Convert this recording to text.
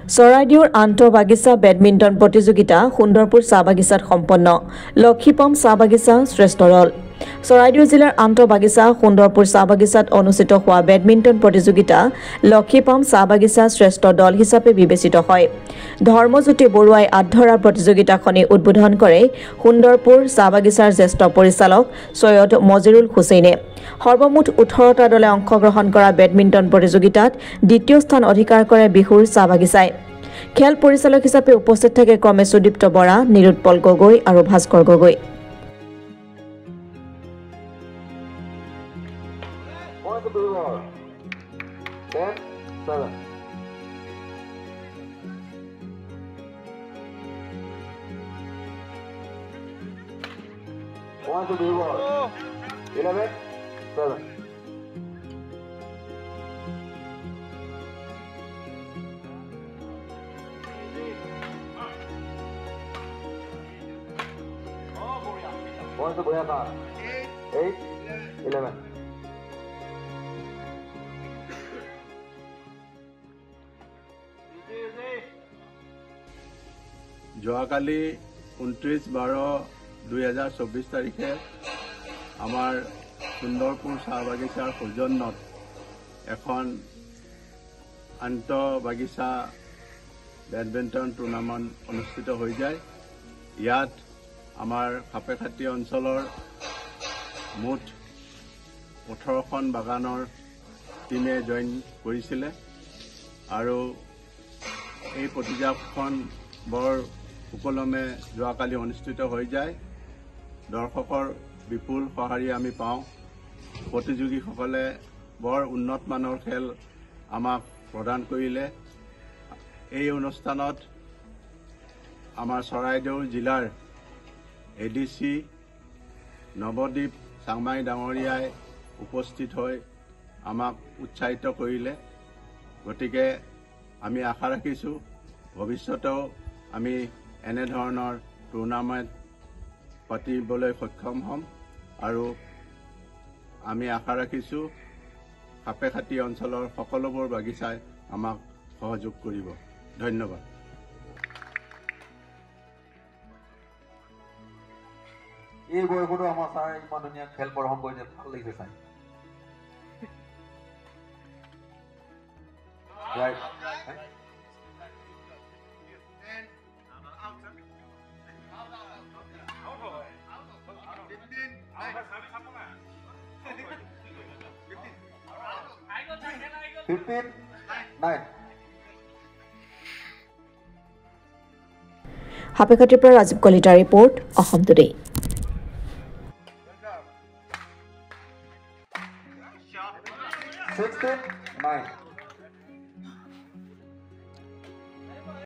চৰাইদেউৰ আন্তঃবাগিচা বেডমিণ্টন প্ৰতিযোগিতা সুন্দৰপুৰ চাহ বাগিচাত সম্পন্ন লক্ষীপম চাহ বাগিচা শ্ৰেষ্ঠ দল চৰাইদেউ জিলাৰ আন্তঃবাগিচা সুন্দৰপুৰ চাহ বাগিচাত অনুষ্ঠিত হোৱা বেডমিণ্টন প্ৰতিযোগিতা লক্ষীপম চাহ বাগিচা শ্ৰেষ্ঠ দল হিচাপে বিবেচিত হয় ধৰ্মজ্যোতি বৰুৱাই আধৰা প্ৰতিযোগিতাখনি উদ্বোধন কৰে সুন্দৰপুৰ চাহ বাগিচাৰ জ্যেষ্ঠ পৰিচালক সৈয়দ মজিৰুল হুছেইনে সৰ্বমুঠ 18টা দলে অংশগ্ৰহণ কৰা বেডমিণ্টন প্ৰতিযোগিতাত দ্বিতীয় স্থান অধিকাৰ কৰে বিহুৰ চাহ বাগিচাই খেল পৰিচালক হিচাপে উপস্থিত থাকে ক্ৰমে সুদীপ্ত বৰা নিৰুৎপল গগৈ আৰু Bhaskar Gogoi Points to Boyata. 8, 11. যোৱাকালি 29/12/2024 তাৰিখে আমাৰ সুন্দৰপুৰ চাহ বাগিচাৰ সৌজন্যত এখন আন্তঃবাগিচা বেডমিণ্টন টুৰ্ণামেণ্ট অনুষ্ঠিত হৈ যায় ইয়াত আমাৰ খাপেখাতি অঞ্চলৰ মুঠ 18খন বাগানৰ টিমে জইন কৰিছিলে আৰু এই প্ৰতিযোগিতাখন বৰ সুকলমে যোৱাকালি অনুষ্ঠিত হৈ যায় দৰ্শকৰ বিপুল সঁহাৰি আমি পাওঁ প্ৰতিযোগীসকলে বৰ উন্নত মানৰ খেল আমাক প্ৰদান কৰিলে এই অনুষ্ঠানত আমাৰ চৰাইদেউ জিলাৰ এডিসি নৱদ্বীপ চাংমাই ডাঙৰীয়াই উপস্থিত হৈ আমাক উৎসাহিত কৰিলে গতিকে আমি আশা ৰাখিছোঁ ভৱিষ্যতেও আমি এনে ধৰণৰ টুৰ্ণামেণ্ট পাতিবলৈ সক্ষম হ'ম আৰু আমি আশা ৰাখিছোঁ খাপেখাতি অঞ্চলৰ সকলোবোৰ বাগিচাই আমাক সহযোগ কৰিব ধন্যবাদ এই বয়সতো আমাৰ ছাৰ ইমান ধুনীয়া খেল প্ৰদৰ্শন কৰিছে ভাল লাগিছে চাই ৰাইট হাপেখাতিৰ পৰা ৰাজীৱ কলিতাৰ ৰিপৰ্ট অসম টুডে 16-9